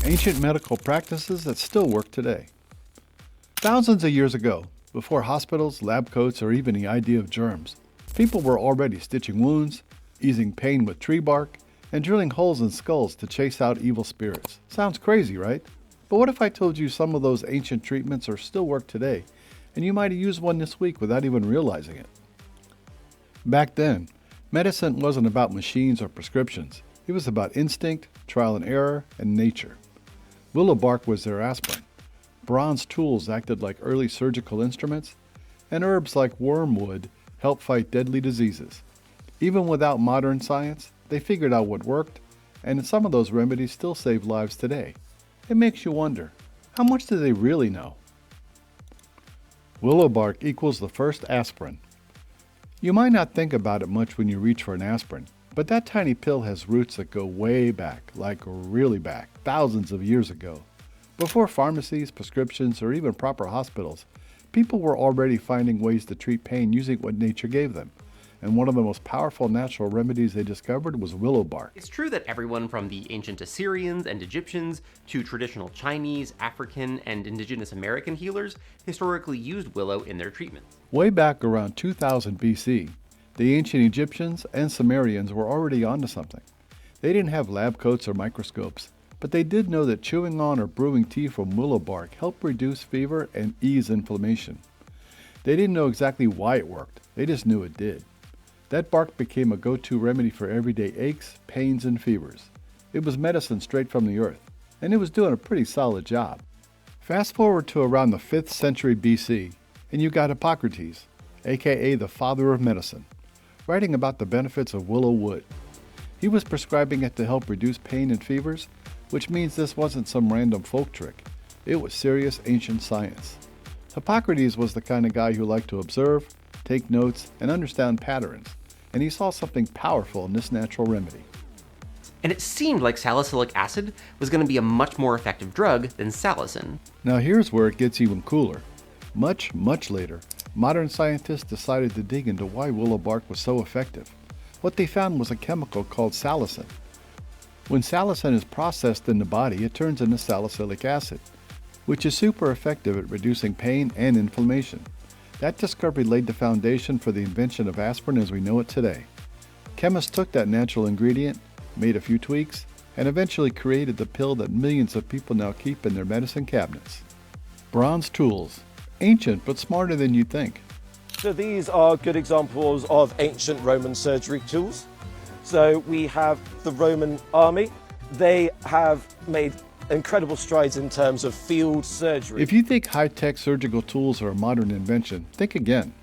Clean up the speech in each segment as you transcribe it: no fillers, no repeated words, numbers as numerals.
ancient medical practices that still work today. Thousands of years ago, before hospitals, lab coats, or even the idea of germs, people were already stitching wounds, easing pain with tree bark, and drilling holes in skulls to chase out evil spirits. Sounds crazy, right? But what if I told you some of those ancient treatments are still work today, and you might have used one this week without even realizing it? Back then, medicine wasn't about machines or prescriptions. It was about instinct, trial and error, and nature. Willow bark was their aspirin. Bronze tools acted like early surgical instruments, and herbs like wormwood helped fight deadly diseases. Even without modern science, they figured out what worked, and some of those remedies still save lives today. It makes you wonder, how much do they really know? Willow bark equals the first aspirin. You might not think about it much when you reach for an aspirin, but that tiny pill has roots that go way back, like really back, thousands of years ago. Before pharmacies, prescriptions, or even proper hospitals, people were already finding ways to treat pain using what nature gave them. And one of the most powerful natural remedies they discovered was willow bark. It's true that everyone from the ancient Assyrians and Egyptians to traditional Chinese, African, and indigenous American healers historically used willow in their treatments. Way back around 2000 BC, the ancient Egyptians and Sumerians were already onto something. They didn't have lab coats or microscopes, but they did know that chewing on or brewing tea from willow bark helped reduce fever and ease inflammation. They didn't know exactly why it worked, they just knew it did. That bark became a go-to remedy for everyday aches, pains, and fevers. It was medicine straight from the earth, and it was doing a pretty solid job. Fast forward to around the 5th century BC, and you got Hippocrates, aka the father of medicine, writing about the benefits of willow wood. He was prescribing it to help reduce pain and fevers, which means this wasn't some random folk trick. It was serious ancient science. Hippocrates was the kind of guy who liked to observe, take notes, and understand patterns, and he saw something powerful in this natural remedy. And it seemed like salicylic acid was going to be a much more effective drug than salicin. Now here's where it gets even cooler. Much later, modern scientists decided to dig into why willow bark was so effective. What they found was a chemical called salicin. When salicin is processed in the body, it turns into salicylic acid, which is super effective at reducing pain and inflammation. That discovery laid the foundation for the invention of aspirin as we know it today. Chemists took that natural ingredient, made a few tweaks, and eventually created the pill that millions of people now keep in their medicine cabinets. Bronze tools. Ancient, but smarter than you'd think. So these are good examples of ancient Roman surgery tools. So we have the Roman army. They have made incredible strides in terms of field surgery. If you think high-tech surgical tools are a modern invention, think again.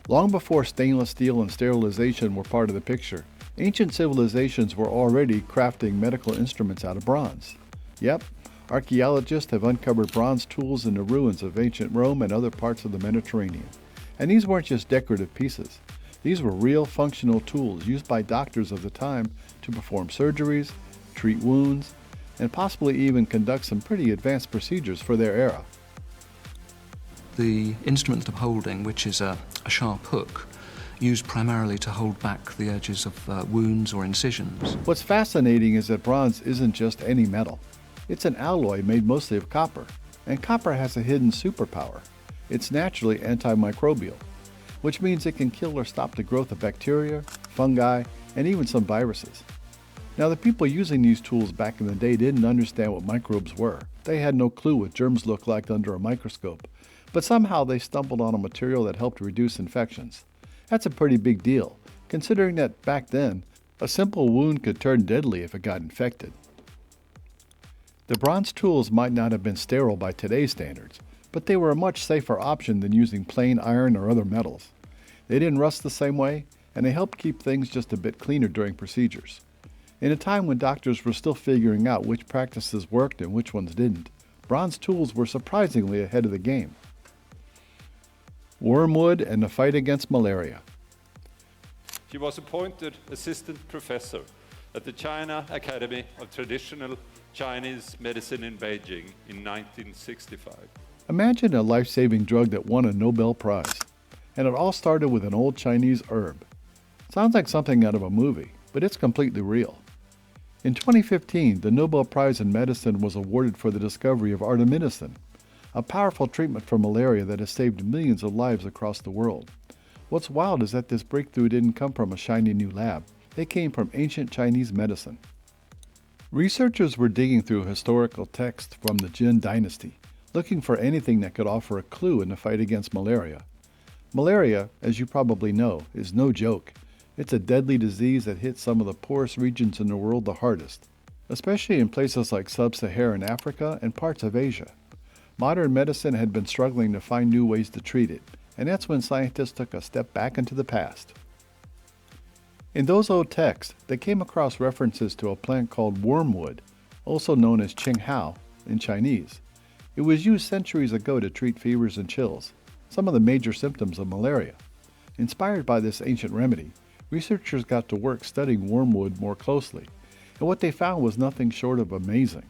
Long before stainless steel and sterilization were part of the picture, ancient civilizations were already crafting medical instruments out of bronze. Yep, archaeologists have uncovered bronze tools in the ruins of ancient Rome and other parts of the Mediterranean. And these weren't just decorative pieces. These were real functional tools used by doctors of the time to perform surgeries, treat wounds, and possibly even conduct some pretty advanced procedures for their era. The instrument that I'm holding, which is a sharp hook, used primarily to hold back the edges of wounds or incisions. What's fascinating is that bronze isn't just any metal. It's an alloy made mostly of copper, and copper has a hidden superpower. It's naturally antimicrobial, which means it can kill or stop the growth of bacteria, fungi, and even some viruses. Now, the people using these tools back in the day didn't understand what microbes were. They had no clue what germs looked like under a microscope, but somehow they stumbled on a material that helped reduce infections. That's a pretty big deal, considering that back then, a simple wound could turn deadly if it got infected. The bronze tools might not have been sterile by today's standards, but they were a much safer option than using plain iron or other metals. They didn't rust the same way, and they helped keep things just a bit cleaner during procedures. In a time when doctors were still figuring out which practices worked and which ones didn't, bronze tools were surprisingly ahead of the game. Wormwood and the fight against malaria. She was appointed assistant professor at the China Academy of Traditional Chinese Medicine in Beijing in 1965. Imagine a life-saving drug that won a Nobel Prize. And it all started with an old Chinese herb. Sounds like something out of a movie, but it's completely real. In 2015, the Nobel Prize in Medicine was awarded for the discovery of artemisinin, a powerful treatment for malaria that has saved millions of lives across the world. What's wild is that this breakthrough didn't come from a shiny new lab. It came from ancient Chinese medicine. Researchers were digging through historical texts from the Jin dynasty, looking for anything that could offer a clue in the fight against malaria. Malaria, as you probably know, is no joke. It's a deadly disease that hits some of the poorest regions in the world the hardest, especially in places like sub-Saharan Africa and parts of Asia. Modern medicine had been struggling to find new ways to treat it, and that's when scientists took a step back into the past. In those old texts, they came across references to a plant called wormwood, also known as qinghao in Chinese. It was used centuries ago to treat fevers and chills, some of the major symptoms of malaria. Inspired by this ancient remedy, researchers got to work studying wormwood more closely, and what they found was nothing short of amazing.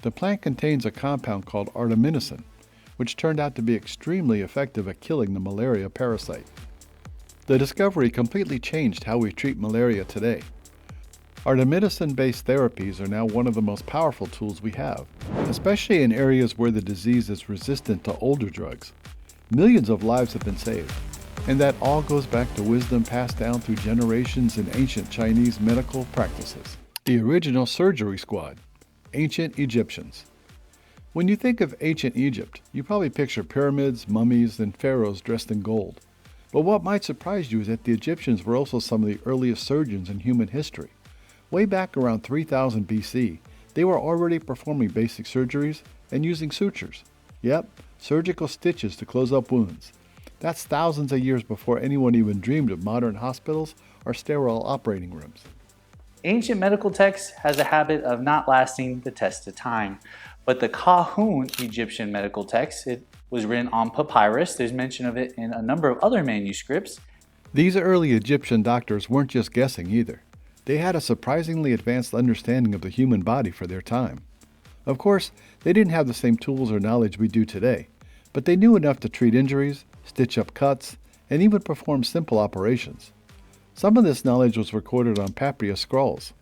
The plant contains a compound called artemisinin, which turned out to be extremely effective at killing the malaria parasite. The discovery completely changed how we treat malaria today. Artemisinin-based therapies are now one of the most powerful tools we have, especially in areas where the disease is resistant to older drugs. Millions of lives have been saved, and that all goes back to wisdom passed down through generations in ancient Chinese medical practices. The original surgery squad, ancient Egyptians. When you think of ancient Egypt, you probably picture pyramids, mummies, and pharaohs dressed in gold. But what might surprise you is that the Egyptians were also some of the earliest surgeons in human history. Way back around 3000 BC, they were already performing basic surgeries and using sutures. Yep, surgical stitches to close up wounds. That's thousands of years before anyone even dreamed of modern hospitals or sterile operating rooms. Ancient medical text has a habit of not lasting the test of time, but the Kahun Egyptian medical text, it was written on papyrus. There's mention of it in a number of other manuscripts. These early Egyptian doctors weren't just guessing either. They had a surprisingly advanced understanding of the human body for their time. Of course, they didn't have the same tools or knowledge we do today, but they knew enough to treat injuries, stitch up cuts, and even perform simple operations. Some of this knowledge was recorded on papyrus scrolls,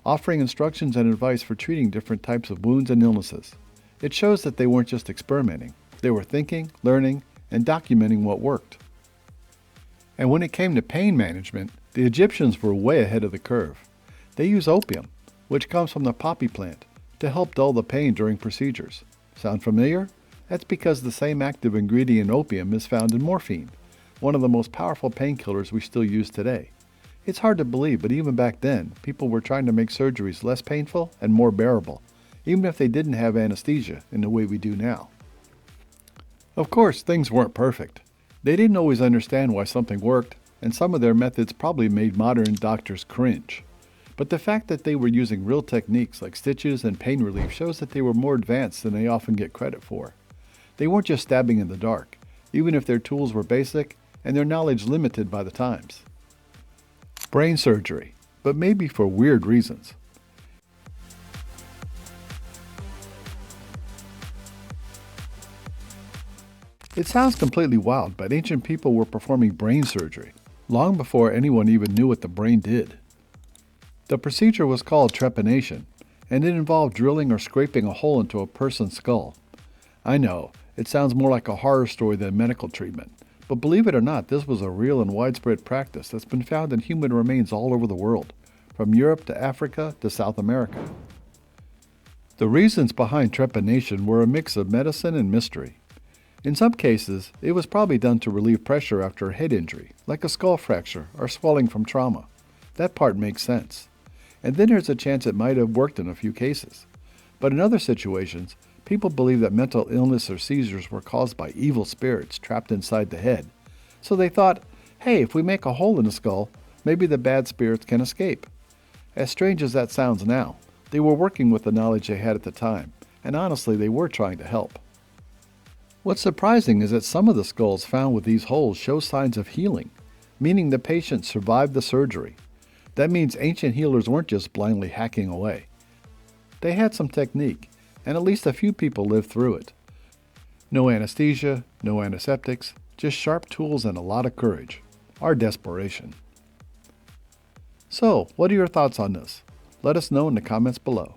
offering instructions and advice for treating different types of wounds and illnesses. It shows that they weren't just experimenting. They were thinking, learning, and documenting what worked. And when it came to pain management, the Egyptians were way ahead of the curve. They used opium, which comes from the poppy plant, to help dull the pain during procedures. Sound familiar? That's because the same active ingredient in opium is found in morphine, one of the most powerful painkillers we still use today. It's hard to believe, but even back then, people were trying to make surgeries less painful and more bearable, even if they didn't have anesthesia in the way we do now. Of course, things weren't perfect. They didn't always understand why something worked, and some of their methods probably made modern doctors cringe. But the fact that they were using real techniques like stitches and pain relief shows that they were more advanced than they often get credit for. They weren't just stabbing in the dark, even if their tools were basic and their knowledge limited by the times. Brain surgery, but maybe for weird reasons. It sounds completely wild, but ancient people were performing brain surgery long before anyone even knew what the brain did. The procedure was called trepanation, and it involved drilling or scraping a hole into a person's skull. I know, it sounds more like a horror story than medical treatment, but believe it or not, this was a real and widespread practice that's been found in human remains all over the world, from Europe to Africa to South America. The reasons behind trepanation were a mix of medicine and mystery. In some cases, it was probably done to relieve pressure after a head injury, like a skull fracture or swelling from trauma. That part makes sense. And then there's a chance it might have worked in a few cases. But in other situations, people believe that mental illness or seizures were caused by evil spirits trapped inside the head. So they thought, hey, if we make a hole in the skull, maybe the bad spirits can escape. As strange as that sounds now, they were working with the knowledge they had at the time, and honestly, they were trying to help. What's surprising is that some of the skulls found with these holes show signs of healing, meaning the patient survived the surgery. That means ancient healers weren't just blindly hacking away. They had some technique, and at least a few people lived through it. No anesthesia, no antiseptics, just sharp tools and a lot of courage. Our desperation. So, what are your thoughts on this? Let us know in the comments below.